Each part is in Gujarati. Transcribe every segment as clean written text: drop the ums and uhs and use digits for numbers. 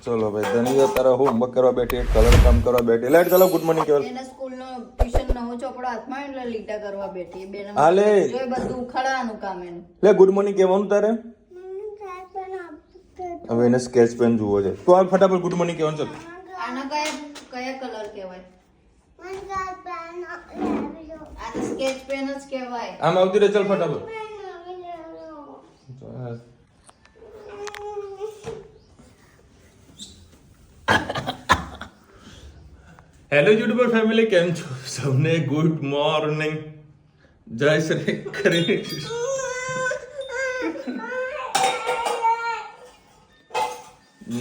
ચલો ભાઈ ધની તારા હોમવર્ક કરવા બેઠી, કલર કામ કરવા બેઠી. લાઈટ ચાલો, ગુડ મોર્નિંગ કેવલ. એના સ્કૂલનો ટ્યુશન નવો ચોપડો હાથમાં એટલે લીટા કરવા બેઠી. બે હાલે. જોઈ બધું ઉખાડવાનું કામ એનું. લે ગુડ મોર્નિંગ કહેવાનું તારે. હવે એને સ્કેચ પેન જુઓ છે. તો આ ફટાફટ ગુડ મોર્નિંગ કહેવાનું છે. આના કયા કલર કહેવાય? આ તો સ્કેચ પેન જ કહેવાય. આમ આવતી રહે, ચાલ ફટાફટ. હેલો યુટ્યુબર ફેમિલી, કેમ છો સૌને? ગુડ મોર્નિંગ, જય શ્રી કૃષ્ણ.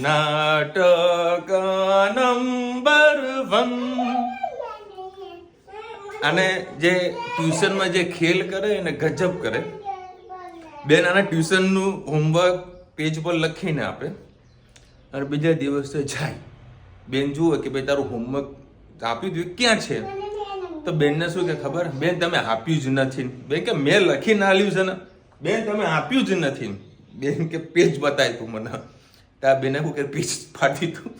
નાટક નંબર 1. અને જે ટ્યુશનમાં જે ખેલ કરે એને ગજબ કરે. બેન આના ટ્યુશનનું હોમવર્ક પેજ પર લખીને આપે અને બીજા દિવસે જાય. બેન જુએ કે ભાઈ તારું હોમવર્ક આપ્યું હતું ક્યાં છે? તો બેનને શું કે ખબર? બેન તમે આપ્યું જ નથી. બેન કે મેં લખીને આલ્યું છે ને. બેન તમે આપ્યું જ નથી. બેન કે પેજ બતાય તું મને. તા બેને શું કે પેજ ફાડી તું.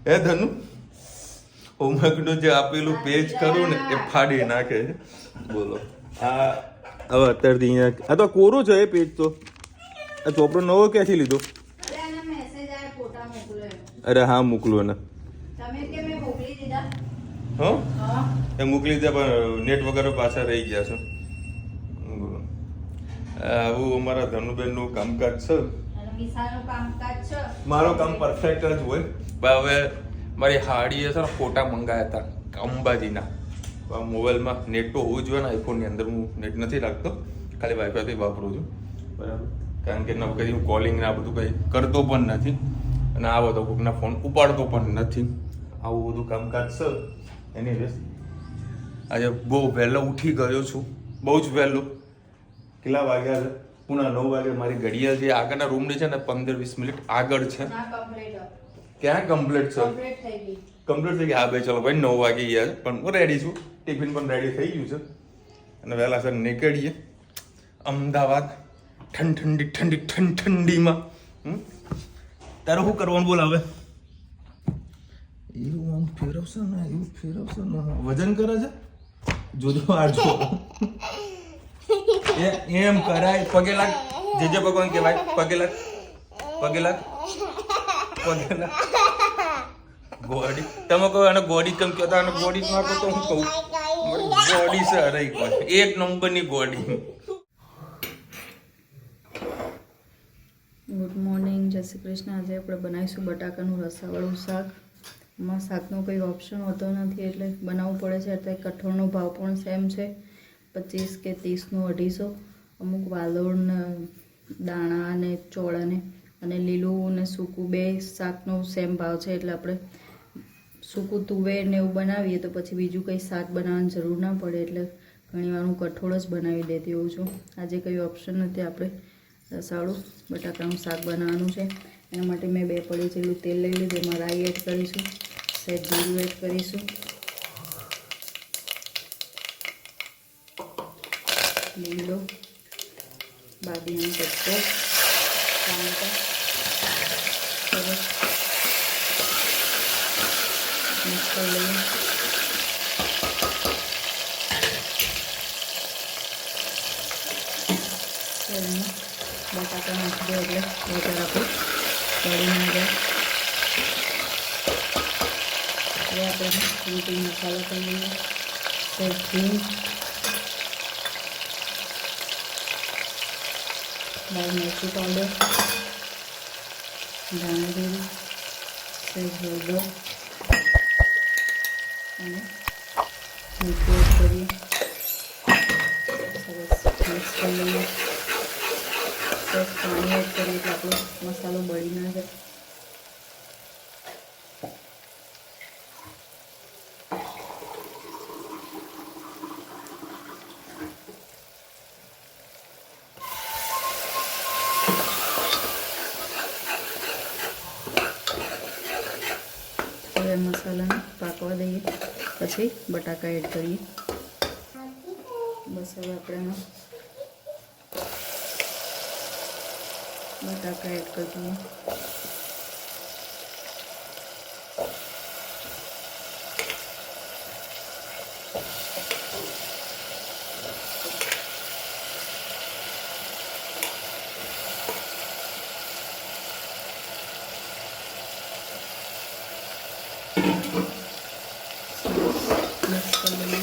હે ધનુ, હોમવર્કનું જે આપેલું પેજ કરું ને એ ફાડી નાખે છે. બોલો આ હવે અત્યારથી અહીંયા આ તો કોરું છે એ પેજ. તો આ ચોપડો નવો ક્યાંથી લીધો? અરે હા મોકલું એને. તમે કે મેં મોકલી દીધા? હા એ મોકલી દીધા પણ નેટ વગર પાછા રહી ગયા છે. બોલો આવું અમારા ધનુબેનનું કામકાજ છે. અને વિશાલનું કામકાજ છે. મારો કામ પરફેક્ટ જ હોય. પણ હવે મારી હાડીએ છે ને ફોટા મંગાવ્યા હતા અંબાજીના. મોબાઈલમાં નેટ તો હોવું જોઈએ ને. આઈફોનની અંદર હું નેટ નથી રાખતો, ખાલી વાઈફાઈથી વાપરું છું. બરાબર, કારણ કે એના વખતે હું કોલિંગ ને આ બધું કંઈ કરતો પણ નથી અને આ બધો કોઈકના ફોન ઉપાડતો પણ નથી. આવું બધું કામકાજ છે. એની વેસ આજે બહુ વહેલો ઉઠી ગયો છું, બહુ જ વહેલો. કેટલા વાગ્યા છે? પૂણા 9 વાગે. મારી ઘડિયાળ જે આગળના રૂમની છે ને 15-20 મિનિટ આગળ છે. ક્યાં કમ્પ્લીટ છે? કમ્પ્લીટ થઈ ગઈ. હા ભાઈ ચલો ભાઈ 9 વાગી ગયા છે, પણ હું રેડી છું. ટિફિન પણ રેડી થઈ ગયું છે અને વહેલા સર નીકળીએ અમદાવાદ ઠંડીમાં. તારે શું કરવાનું બોલ? હવે એવું આમ ફેરવશે ને, એવું ફેરવશે ને. વજન કરે છે જોજો. આ જો એમ કરાય. પગે લાગ. જે ભગવાન કહેવાય. પગે લાગ, પગે લાગ, પગે લાગ. ગોડી તમે કહો અને ગોડી કેમ કહેતા? અને ગોડી નાખો તો હું કહું ગોડી છે. અરે એક નંબરની ગોડી. ગુડ મોર્નિંગ, જય શ્રી કૃષ્ણ. આજે આપણે બનાવીશું બટાકાનું રસાવાળું શાક. એમાં શાકનો કંઈ ઓપ્શન હોતો નથી એટલે બનાવવું પડે છે. અત્યારે કઠોળનો ભાવ પણ સેમ છે, 25 કે 30નું 250. અમુક વાલોળને દાણા અને ચોળાને અને લીલું ને સૂકું બે શાકનો સેમ ભાવ છે. એટલે આપણે સૂકું તુવેર ને એવું બનાવીએ તો પછી બીજું કંઈ શાક બનાવવાની જરૂર ના પડે. એટલે ઘણીવાર હું કઠોળ જ બનાવી દેતી હોઉં છું. આજે કંઈ ઓપ્શન નથી. આપણે રસાળું બટાકાનું શાક બનાવવાનું છે. એના માટે મેં 2 પડી જેટલું તેલ લઈ લીધું. એમાં રાઈ એડ કરીશું, સહેજ જીરું એડ કરીશું, લીમડો, બાદીનો પત્તો, ટામેટાં, સરસ મિક્સ કરી લઈએ. બટાકા નાખી દો એટલે વધારે આપણે બળી ના જાય. હવે આપણે લીટી મસાલો કરી લઈએ. સહેજ ઘી, લાલ મરચું પાવડર, ધાણા જીરું, સહેજ હળદર અને મીઠું એડ કરીએ. સરસ મિક્સ કરી લઈએ. પાણી એડ કરીએ એટલે આપણો મસાલો બળી ના જાય. હવે મસાલાને પાકવા દઈએ, પછી બટાકા એડ કરીએ. બસ હવે આપણે બટાકા એડ કરી દઈએ. મિક્સ કરી દઈએ.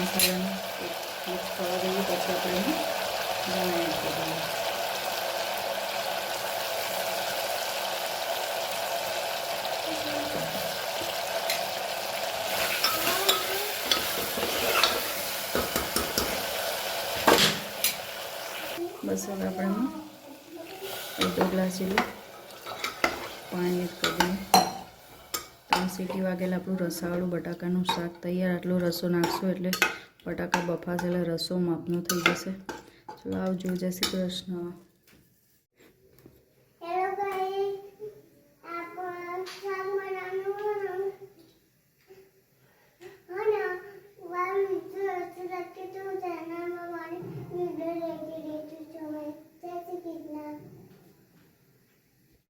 મસાલાને મિક્સ કરવા દઈએ. પછી આપણે દાણા એડ કરી દઈએ. બસ હવે આપણે અડધો ગ્લાસ જેટલું પાણી એડ કરી દઈએ. 3 સીટી વાગેલા આપણું રસાવાળું બટાકાનું શાક તૈયાર. આટલો રસો નાખશું એટલે બટાકા બફાશે એટલે રસો માપનો થઈ જશે. ચલો આવજો. જય શ્રી કૃષ્ણ.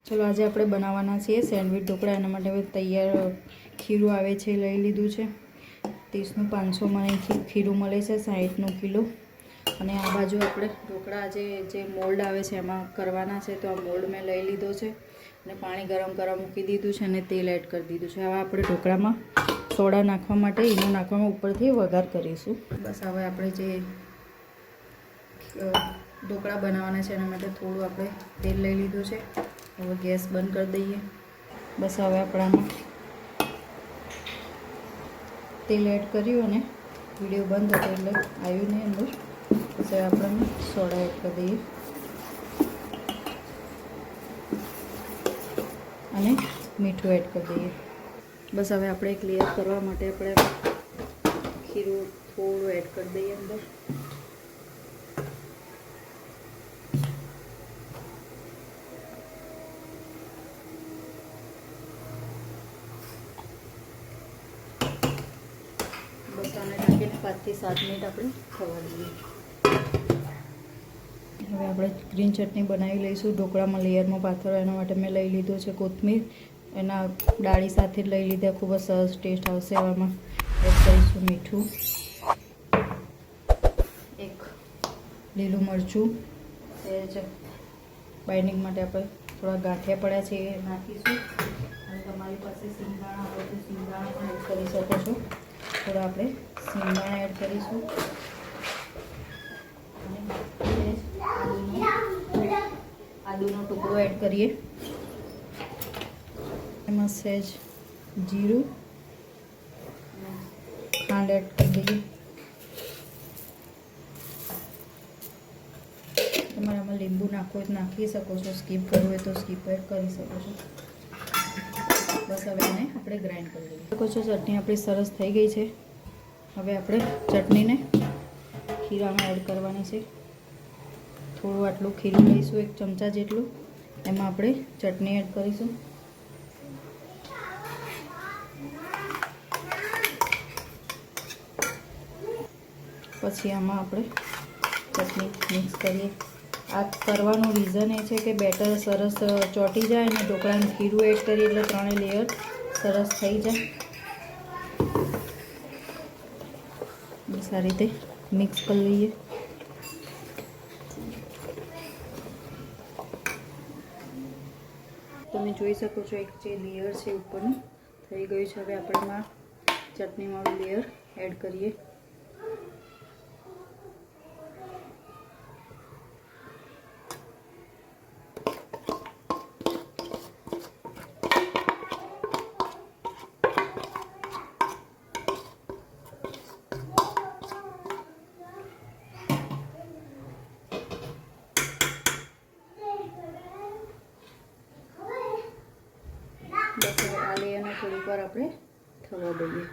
ચલો આજે આપણે બનાવવાના છીએ સેન્ડવિચ ઢોકળા. એના માટે હવે તૈયાર ખીરું આવે છે લઈ લીધું છે. 30નું 500 મને ખીરું મળે છે, 60નું કિલો. અને આ બાજુ આપણે ઢોકળા આજે જે મોલ્ડ આવે છે એમાં કરવાના છે, તો આ મોલ્ડ મેં લઈ લીધો છે અને પાણી ગરમ કરવા મૂકી દીધું છે અને તેલ એડ કરી દીધું છે. હવે આપણે ઢોકળામાં સોડા નાખવા માટે ઈનો નાખવામાં ઉપરથી વઘાર કરીશું. બસ હવે આપણે જે ઢોકળા બનાવવાના છે એના માટે થોડું આપણે તેલ લઈ લીધું છે. હવે ગેસ બંધ કરી દઈએ. બસ હવે આપણામાં તેલ એડ કર્યું અને વિડીયો બંધ હતો એટલે આવ્યું નહીં અંદર. પછી આપણે સોડા એડ કરી દઈએ અને મીઠું એડ કરી દઈએ. બસ હવે આપણે એક લેયર કરવા માટે આપણે ખીરું થોડું એડ કરી દઈએ અંદર. બસ આને ઢાંકીને 5 થી 7 મિનિટ આપણે થવા દઈએ. હવે આપણે ગ્રીન ચટણી બનાવી લઈશું. ઢોકળામાં લેયરમાં પાથરવા એના માટે મેં લઈ લીધો છે કોથમીર. એના ડાળી સાથે જ લઈ લીધા. ખૂબ જ સરસ ટેસ્ટ આવશે. એવામાં એડ કરીશું મીઠું, એક લીલું મરચું, સહેજ બાઇન્ડિંગ માટે આપણે થોડા ગાંઠિયા પડ્યા છે એ નાખીશું. અને તમારી પાસે સિંગદાણા હોય તો સિંગદાણા પણ એડ કરી શકો છો. થોડા આપણે સિંગદાણા એડ કરીશું અને આદુનો ટુકડો એડ કરીએ. એમાં સહેજ જીરું, ખાંડ એડ કરી દઈએ. તમારે આમાં લીંબુ નાખવું હોય તો નાખી શકો છો, સ્કીપ કરવું હોય તો સ્કીપ એડ કરી શકો છો. બસ હવે એને આપણે ગ્રાઇન્ડ કરી દઈએ. શકો છો ચટણી આપણી સરસ થઈ ગઈ છે. હવે આપણે ચટણીને ખીરામાં એડ કરવાની છે. થોડું આટલું ખીરું લઈશું, 1 ચમચા જેટલું. એમાં આપણે ચટણી એડ કરીશું. પછી આમાં આપણે ચટણી મિક્સ કરીએ. આ કરવાનું રીઝન એ છે કે બેટર સરસ ચોંટી જાય અને ઢોકળાનું ખીરું એડ કરીએ એટલે 3 લેયર સરસ થઈ જાય. બસ આ રીતે મિક્સ કરી લઈએ. તમે જોઈ શકો છો એક જે લેયર છે ઉપરનું થઈ ગયું છે. હવે આપણે ચટણીવાળું લેયર એડ કરીએ. હવે આ લેયરને થોડીક વાર આપણે થવા દઈએ,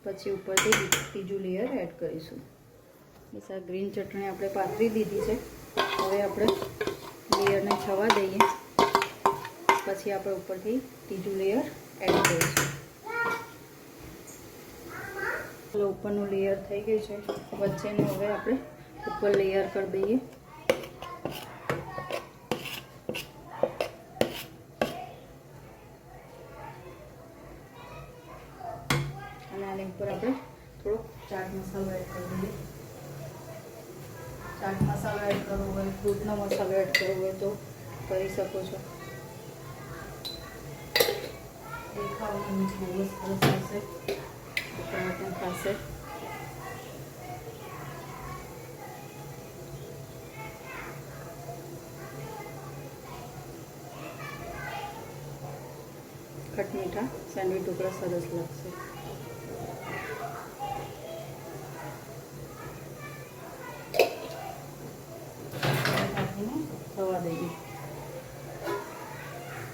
પછી ઉપરથી ત્રીજું લેયર એડ કરીશું. બસ આ ગ્રીન ચટણી આપણે પાથરી દીધી છે. હવે આપણે લેયરને થવા દઈએ, પછી આપણે ઉપરથી ત્રીજું લેયર એડ કરીશું. ઉપરનું લેયર થઈ ગયું છે, વચ્ચેનું હવે આપણે ઉપર લેયર કરી દઈએ. અને આની ઉપર આપણે થોડોક ચાટ મસાલો એડ કરી દઈએ. ચાટ મસાલો એડ કરવો હોય, ફ્રૂટનો મસાલો એડ કરવો હોય તો કરી શકો છો. દેખાવાનું બહુ જ સરસ થશે, પણ થશે. ખટ મીઠા સેન્ડવીચ ઢોકળા સરસ લાગશે. થવા દઈએ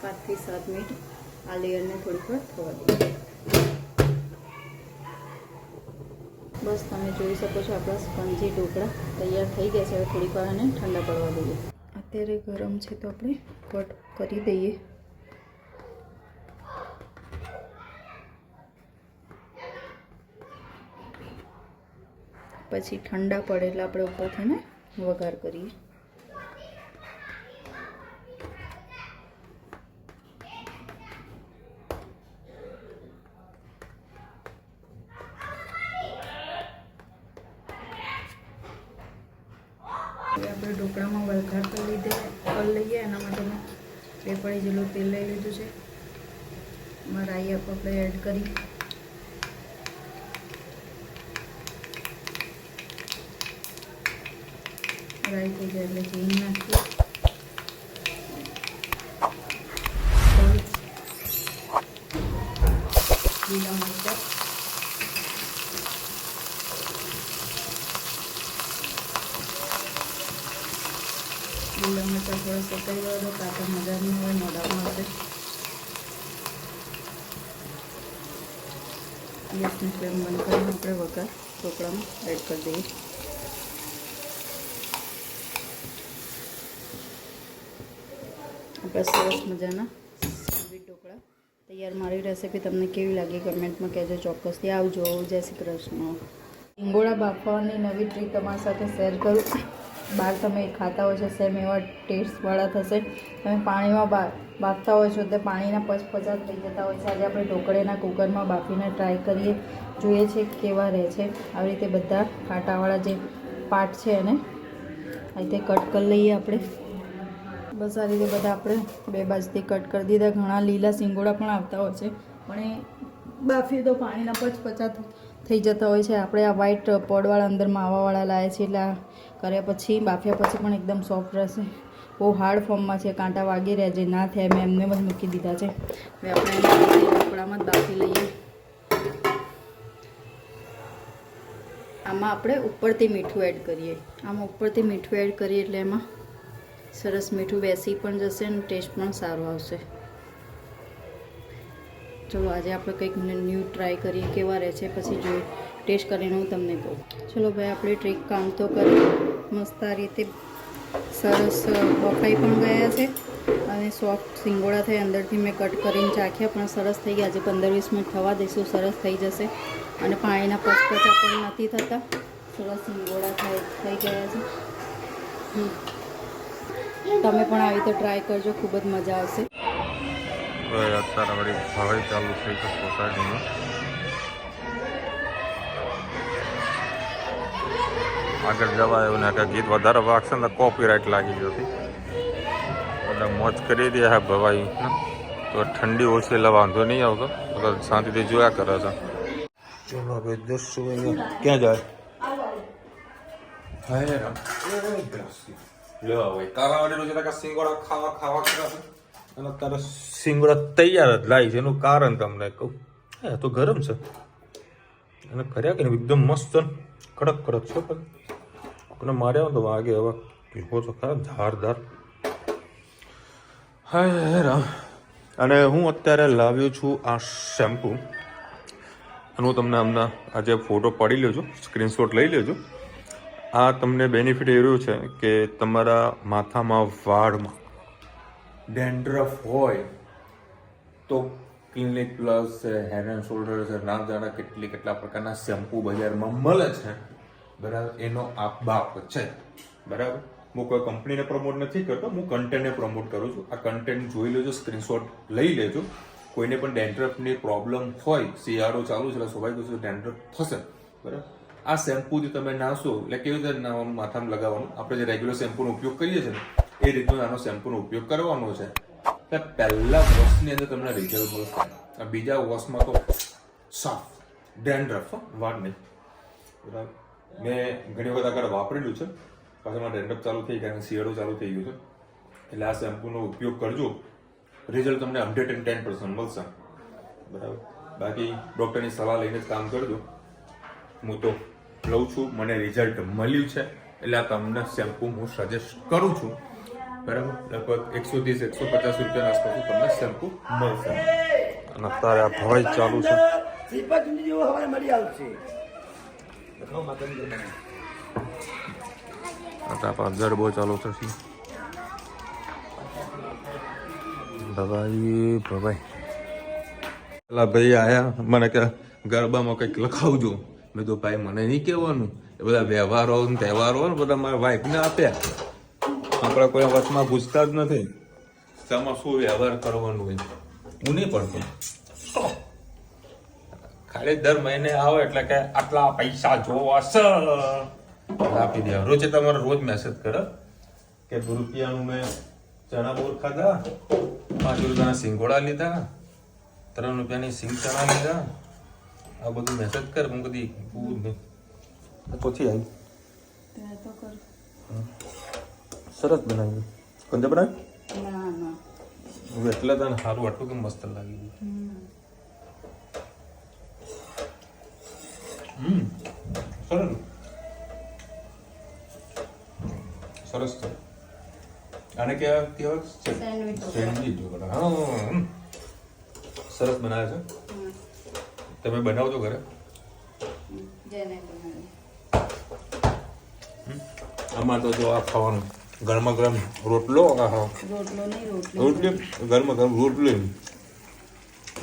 5 થી 7 મિનિટ આ લેયરને થોડીક વાર થવા દઈએ. બસ તમે જોઈ શકો છો આપણા સ્પંજી ઢોકળા તૈયાર થઈ ગયા છે. હવે થોડીક વાર આને ઠંડા પડવા દઈએ. અત્યારે ગરમ છે તો આપણે કટ કરી દઈએ. પછી ઠંડા પડે એટલે આપણે ઉપરથી ને વઘાર કરીએ. આપણે ઢોકળામાં વઘાર કરી લઈએ. એના માટે મેં 2 પડી જેટલું તેલ લઈ લીધું છે. એમાં રાઈ આપણે એડ કરી, રાઈ થઈ જાય એટલે જીરું નાખીએ. લીલા મરચાં, લીલા મરચાં થોડા સકાઈ દો તો કાકા મજા નહીં હોય મોઢામાં આવશે. ગેસની ફ્લેમ બંધ કરીને આપણે વઘાર ઢોકળામાં એડ કરી દઈએ. આપણા સરસ મજાના સેન્ડવીચ ઢોકળા તૈયાર. મારી રેસીપી તમને કેવી લાગી કમેન્ટમાં કહેજો ચોક્કસથી. આવજો. જય શ્રી કૃષ્ણ. હિંગોળા બાફવાની નવી ટ્રીક તમારી સાથે શેર કરું. બહાર તમે ખાતા હોય છો સેમ એવા ટેસ્ટવાળા થશે. તમે પાણીમાં બાફતા હોય છો તો પાણીના પચપચા થઈ જતા હોય છે. આજે આપણે ઢોકળીના કુકરમાં બાફીને ટ્રાય કરીએ, જોઈએ છે કેવા રહે છે. આવી રીતે બધા કાંટાવાળા જે પાર્ટ છે એને આવી રીતે કટ કરી લઈએ આપણે. બસ આ રીતે બધા આપણે 2 બાજુથી કટ કરી દીધા. ઘણા લીલા સિંગોડા પણ આવતા હોય છે, પણ એ બાફીએ તો પાણીના પચપચા થઈ જતા હોય છે. આપણે આ વ્હાઈટ પડવાળા અંદર માવાવાળા લાવે છે, એટલે આ કર્યા પછી બાફ્યા પછી પણ એકદમ સોફ્ટ રહેશે. બહુ હાર્ડ ફોર્મમાં છે, કાંટા વાગી રહ્યા છે. ના થાય મેં એમને જ મૂકી દીધા છે. હવે આપણે ઢોકળામાં જ બાફી લઈએ. આમાં આપણે ઉપરથી મીઠું એડ કરીએ. આમાં ઉપરથી મીઠું એડ કરીએ એટલે એમાં સરસ મીઠું બેસી પણ જશે અને ટેસ્ટ પણ સારો આવશે. ચલો આજે આપણે કંઈક ન્યૂ ટ્રાય કરીએ કેવા રહે છે, પછી જોઈ ટેસ્ટ કરીને હું તમને કહું. ચલો ભાઈ, આપણી ટ્રીક કામ તો કરી. મસ્ત આ રીતે સરસ બફાઈ પણ ગયા છે અને સોફ્ટ સિંગોડા થઈ. અંદરથી મેં કટ કરીને ચાખ્યા પણ સરસ થઈ ગયા. આજે 15-20 મિનિટ થવા દઈશું, સરસ થઈ જશે. અને પાણીના પચપચા પણ નથી થતા. સરસ સિંગોડા થઈ ગયા છે. તમે પણ આવી રીતે ટ્રાય કરજો, ખૂબ જ મજા આવશે. અત્યારે વળી ભવાઈ ચાલુ થઈ છે સોસાયટીમાં. આગળ જવાય એવું ને કે ગીત વધારે વાગશે ને કોપીરાઇટ લાગી જતી. બધા મોજ કરી દે હા ભવાઈ તો ઠંડી ઓછી એટલે વાંધો નહીં આવતો. બધા શાંતિથી જોયા કરે છે. ચલો ભાઈ, દર્શુ ક્યાં જાય? સિંગોડા ખાવા કરે અને અત્યારે સિંગોડા તૈયાર જ લાવી છે. એનું કારણ તમને કહું, હા તો ગરમ છે અને કર્યા કે એકદમ મસ્ત કડક કડક છે. પણ માર્યા તો વાગે હવે પીવો તો ખરા ધારદાર. હા રામ, અને હું અત્યારે લાવ્યો છું આ શેમ્પૂ, અને હું તમને હમણાં આજે ફોટો પાડી લેજો, સ્ક્રીનશોટ લઈ લેજો. આ તમને બેનિફિટ એ રહ્યું છે કે તમારા માથામાં વાળમાં ડેન્ડ્રફ હોય તો ક્લિનિક પ્લસ છે, હેડ એન્ડ શોલ્ડર છે, ના જાણે કેટલા પ્રકારના શેમ્પૂ બજારમાં મળે છે, બરાબર. એનો આ બાપ છે, બરાબર. હું કોઈ કંપનીને પ્રમોટ નથી કરતો, હું કન્ટેન્ટને પ્રમોટ કરું છું. આ કન્ટેન્ટ જોઈ લેજો, સ્ક્રીનશોટ લઈ લેજો. કોઈને પણ ડેન્ડ્રફની પ્રોબ્લેમ હોય, શિયાળો ચાલુ છે એટલે સ્વાભાવિક છે ડેન્ડ્રફ થશે, બરાબર. આ શેમ્પૂથી તમે નાશો એટલે કેવી રીતે નાવાનું, માથામાં લગાવવાનું, આપણે જે રેગ્યુલર શેમ્પૂનો ઉપયોગ કરીએ છીએ ને એ રીતનો આનો શેમ્પૂનો ઉપયોગ કરવાનો છે. પહેલા વોશની અંદર તમને રિઝલ્ટ મળશે, બીજા વોશમાં તો સાફ ડેન્ડ્રફ વાળ નહીં, બરાબર. મેં ઘણી વખત આગળ વાપરેલું છે, પાછળ મારા ડેન્ડ્રફ ચાલુ થઈ ગયા, શિયાળો ચાલુ થઈ ગયું છે, એટલે આ શેમ્પૂનો ઉપયોગ કરજો, રિઝલ્ટ તમને 110% મળશે, બરાબર. બાકી ડૉક્ટરની સલાહ લઈને જ કામ કરજો. હું તો લઉં છું, મને રિઝલ્ટ મળ્યું છે એટલે આ તમને શેમ્પૂ હું સજેસ્ટ કરું છું, બરાબર. લગભગ 130-150 રૂપિયાના આસપાસ તમને શેમ્પૂ મળશે. અને અત્યારે આ ભવાઈ ચાલુ છે. અત્યારે ગરબો ચાલુ થશે. ભવાઈ પેલા ભાઈ આયા, મને કે ગરબામાં કંઈક લખાવજો. મેં તો ભાઈ મને નહીં કહેવાનું, એ બધા વ્યવહારો ને તહેવારો ને બધા મારા વાઈફને આપ્યા. આપણે કોઈ વચમાં પૂછતા જ નથી તેમાં શું વ્યવહાર કરવાનું હોય, હું નહીં પડતો. ખાલી દર મહિને આવે એટલે કે આટલા પૈસા જોવાશે આપી દે. રોજ તમારે રોજ મેસેજ કરે કે ₹2 મેં ચણા બોર ખાધા, ₹5 સિંગોડા લીધા, ₹3 સિંગ ચણા લીધા, આ બધું મેસેજ કર. હું કદી પછી આવી સરસ બનાવ્યું. કોણ બનાવ્યું? એટલે તને સારું આટલું કે મસ્ત લાગી ગયું. સરસ છે. આને કેવા સેન્ડવિચ. સરસ બનાવે છે. તમે બનાવજો ઘરે? આમાં તો જો આ ખાવાનું ગરમા ગરમ રોટલો, રોટલી ગરમા ગરમ રોટલી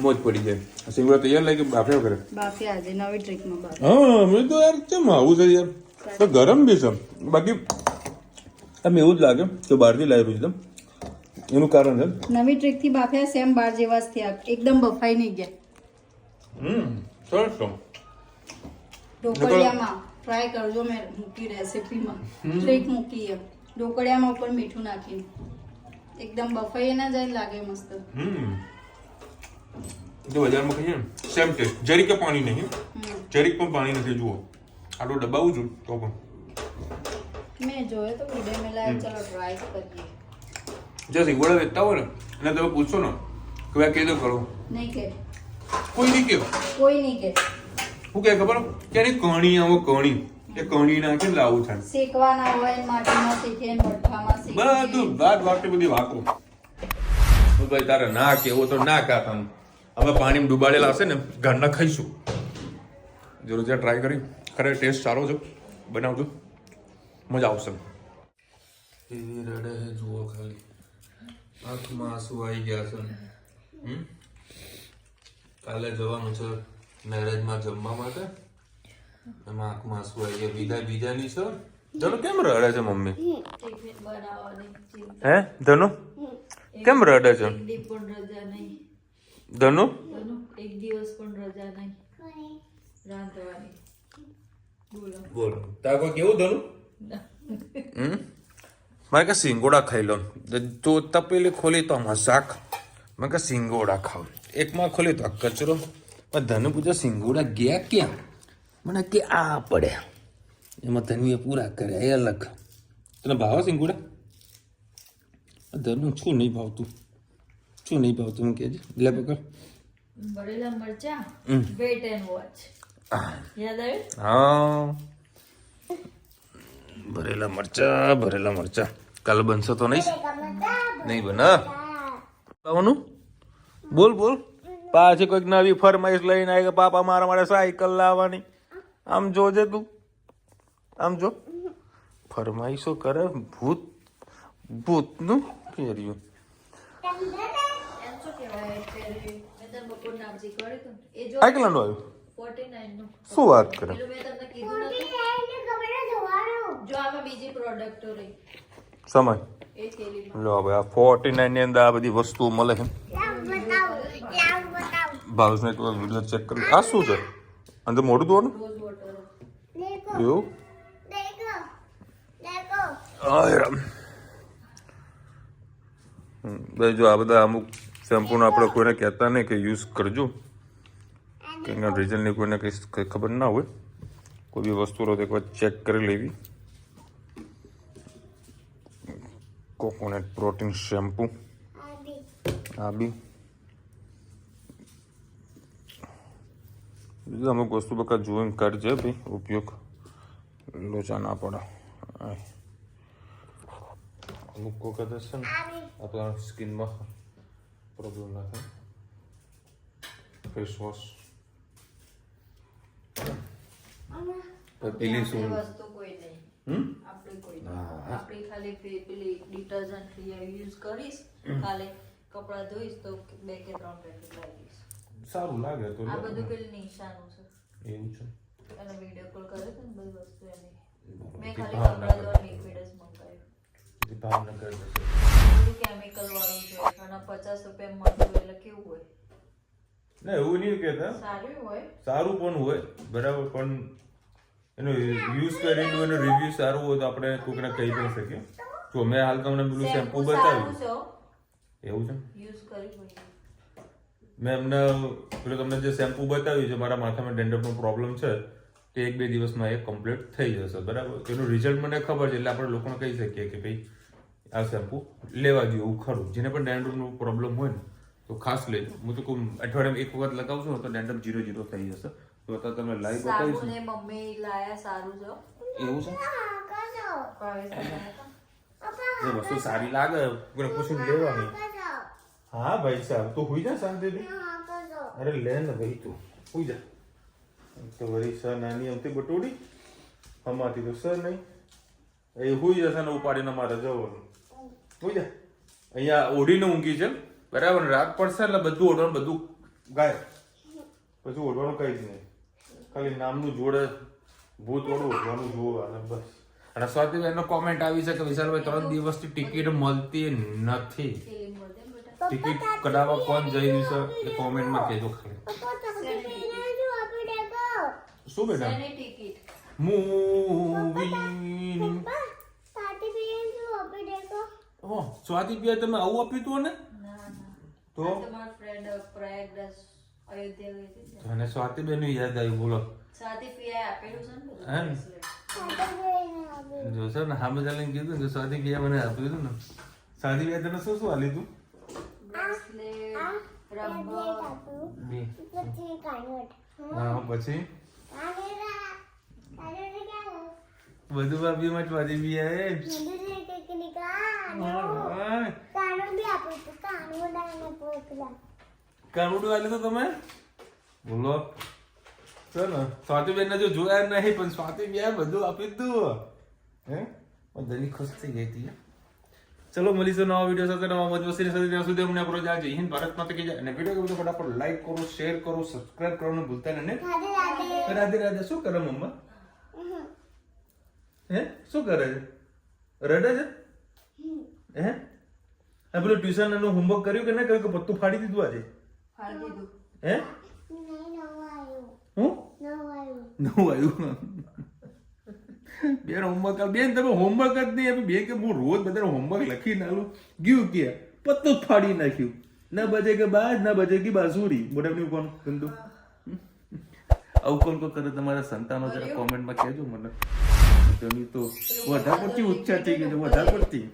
મોજ પડી જાય. સિંગડા તૈયાર લાગી બાફ્યા કરે. હા મેં તો યાર કેમ આવું છે યાર, તો ગરમ બી છે. બાકી એમ એવું જ લાગે કે બહારથી લાવ્યું છે, એનું કારણ છે નવી ટ્રીક થી બાફ્યા સેમ બાર જેવા જ થયા, એકદમ બફાઈ નહીં ગયા. સરસ છે. ઢોકળિયામાં ટ્રાય કરજો, મેં મૂકી રેસીપીમાં ટ્રીક મૂકી એમ. ઢોકળિયામાં ઉપર મીઠું નાખીને એકદમ બફાઈ ના જાય, લાગે મસ્ત. તો બજારમાં કહીએ ને સેમ ટેસ્ટ, જરીક કે પાણી નહીં, જરીક પણ પાણી નથી. જુઓ આટલું દબાવું છું તો પણ મેં જોયો તો વિડીયો મેં લાવ્યો, ચલો ટ્રાય કરીએ. જો સિંગોડા વેચતા હોય ને અને તમે પૂછશો ને કે ભાઈ કેદો કરો, નહીં કે કોઈ નહીં કેવું, કોઈ નહીં કે શું કે ખબર કે એની કણી આવો, કણી એ કણી નાખે એટલે આવું થાય. શેકવાના હોય માટીમાં શેકે, ભઠ્ઠામાં શેકે, બધું વાત બધી વાતો. ભાઈ તારે ના કેવો તો ના કાતા, હવે પાણીમાં ડુબાડેલા હશે ને ઘરના ખાઈશું. જરૂર છે ટ્રાય કરી, ખરે ટેસ્ટ સારો છે, બનાવજો મજા આવશે. એવી રડે જુઓ ખાલી, આંખમાં આંસુ આવી ગયા છે. કાલે જવાનું છે મેરેજમાં જમવા માટે, એમાં આંખમાં આંસુ આવી ગયા. બીજાની છે. ધનુ કેમ રડે છે મમ્મી? હે ધનુ કેમ રડે છે? ધનુ એક દિવસ પણ રજા નહીં રાંધવાની. બોલો તાર કોઈ કેવું ધનુ? મારે કે સિંગોડા ખાઈ લો, તો તપેલી ખોલી તો આમાં શાક, મેં કે સિંગોડા ખાવ. એકમાં ખોલી તો આ કચરો. ધનુ પૂછે સિંગોડા ગયા ક્યાં? મને કે આ પડ્યા, એમાં ધનુએ પૂરા કર્યા, એ અલગ. તને ભાવે સિંગોડા? ધનુ શું નહીં ભાવતું, શું નહીં ભાવતું હું કહેજે. એટલે પકડ ભરેલા મરચા, વેટ એન્ડ વોચ યાદ આવે? હા ભરેલા મરચા કાલે બનશે તો નહીં બને. ખાવાનું બોલ બોલ. પાછી કોઈક નવી ફરમાઈશ લઈને આવી કે પાપા મારા માટે સાયકલ લાવવાની. આમ જોજે તું, આમ જો ફરમાઈશો કરે ભૂત ભૂતનું ફેર્યું. એમ શું કહેવાય પહેરી મેં તને બપોર નામજી કર્યું હતું એ જો આ કેટલાનું આવ્યું? 49 નું. શું વાત કરે? પેલું મેં તમને કીધું નતું જો આમાં બીજી પ્રોડક્ટો રહી સમય એ થેલીમાં લો હવે આ 49 ની અંદર આ બધી વસ્તુઓ મળે છે. ભાવેશને એક વાર વિડીયો ચેક કરી. આ શું છે? અંદર મોઢું ધોવાનું રોઝ વોટર એવું? હાય રામ. ભાઈ જો આ બધા અમુક શેમ્પૂનો આપણે કોઈને કહેતા નહીં કે યુઝ કરજો, કે એના રિઝલ્ટની કોઈને કંઈ ખબર ના હોય. કોઈ બી વસ્તુ રહો તો એકવાર ચેક કરી લેવી. કોકોનટ પ્રોટીન શેમ્પૂ આ બી બીજું અમુક વસ્તુ બકા જોઈને કરજે ભાઈ, ઉપયોગ લોચા ના પડે. અમુક વખત હશે ને આપણા સ્કિનમાં પ્રોબ્લેમ ના થાય. ફેસ વોશ પેલી શું વસ્તુ કોઈ નહીં આપણી કોઈ નહીં આપણી ખાલી પેલી ડિટર્જન્ટ યુઝ કરીશ કાલે કપડાં ધોઈશ તો 2 કે 3 પેકેટ લાવીશ. સારું લાગે તો આ બધું પેલું નિશાનું છે એવું છે. અને વિડીયો કોલ કર્યો તો ને બધી વસ્તુ એની મેં ખાલી કપડાં ધોવા લિક્વિડ જ મંગાવ્યું. ભાવનગર બધું કેમિકલ વાળું છે અને 50 રૂપિયા મળતું એટલે કેવું હોય? ના એવું નહીં કહેતા, સારું હોય સારું પણ હોય બરાબર, પણ એનો યુઝ કરીને એનો રિવ્યુ સારું હોય તો આપણે કોઈકને કહી પણ શકીએ. જો મેં હાલ તમને પેલું શેમ્પૂ બતાવ્યું એવું છે. યુઝ કરી હોય મેં એમને પેલું તમને જે શેમ્પૂ બતાવ્યું છે, મારા માથામાં ડેન્ડ્રફનો પ્રોબ્લેમ છે તે 1-2 દિવસમાં એ કમ્પ્લીટ થઈ જશે બરાબર. એનું રિઝલ્ટ મને ખબર છે એટલે આપણે લોકોને કહી શકીએ કે ભાઈ આ શેમ્પૂ લેવા જોઈએ એવું ખરું. જેને પણ ડેન્ડ્રફનો પ્રોબ્લેમ હોય ને તો ખાસ લેજો. હું તો કોઈ અઠવાડિયામાં એક વખત લગાવશું ને તો ડેન્ડ્રફ 0 થઈ જશે. તો અત્યારે તમે લાઈવ બતાવીશ સાબુ ને મમ્મી લાયા સારું છે એવું છે. જે વસ્તુ સારી લાગે કોઈને પૂછીને લેવાની. હા ભાઈ સાહેબ તું હુઈ જા શાંતિથી. અરે લે ને ભાઈ તું હુઈ જા. તો વળી સર નાની આવતી બટોડી હમાતી તો સર નહીં એ હુઈ જશે ને ઉપાડીને મારે જવાનું. હુઈ જા. અહીંયા ઓઢીને ઊંઘી છે બરાબર. રાત પડશે એટલે બધું ઓઢવાનું બધું ગાય પછી ઓઢવાનું કઈ જ નહીં. ખાલી નામનું જોડે ભૂત વાળું ઓઢવાનું જોવાનું બસ. અને સ્વાતિ એનો કોમેન્ટ આવી છે કે વિશાલભાઈ 3 દિવસથી ટિકિટ મળતી નથી. ટિકિટ કઢાવવા કોણ જઈ રહ્યું છે એ કોમેન્ટમાં કહેજો ખાલી. શું બેટા? મૂવી સ્વાતિ બે તમે આવું આપ્યું હતું ને તો અને સ્વાતિ બેન યાદ આવ્યું બોલો. જો સર ને હા બધા લઈને કીધું ને સ્વાતિ બે મને આપ્યું હતું ને. સ્વાતિ બે તને શું શું આલ્યું તું? હા પછી બધું ભાભી માં સ્વાતિ બી આવે. કાનુડું આલ્યું તો તમે બોલો છે ને. સ્વાતિ બેન જો જોયા નહીં પણ સ્વાતિ બે બધું આપ્યું તું હે. દલી ખુશ થઈ ગઈ હતી. ચલો મળીશું નવા વિડીયો સાથે નવા મજ વસ્તી સાથે. ત્યાં સુધી અમને આપણો જય હિન્દ ભારત માતા કી જય. અને વિડીયો ગમે તો ફટાફટ લાઈક કરો, શેર કરો, સબસ્ક્રાઇબ કરવાનું ભૂલતા નહીં. રાધે રાધે. શું કરે મમ્મા? હે શું કરે છે? રડે છે હે? આ પેલું ટ્યુશન નું હોમવર્ક કર્યું કે ના કર્યું કે પત્તું ફાડી દીધું આજે? હે હું નવું આવ્યું. બેન હોમવર્ક બેન તમે હોમવર્ક જ નહીં આપી. બેન કે હું રોજ બધા હોમવર્ક લખીને આલું ગયું કે પત્તું જ ફાડી નાખ્યું. ના બજે કે બાજ ના બજે કે બાસુરી. મોટા કોણ ગંદુ આવું કોણ કોણ કરે તમારા સંતાનો જરા કોમેન્ટમાં કહેજો મને. તો વધારે પડતી ઉચ્ચાર થઈ ગઈ વધારે પડતી.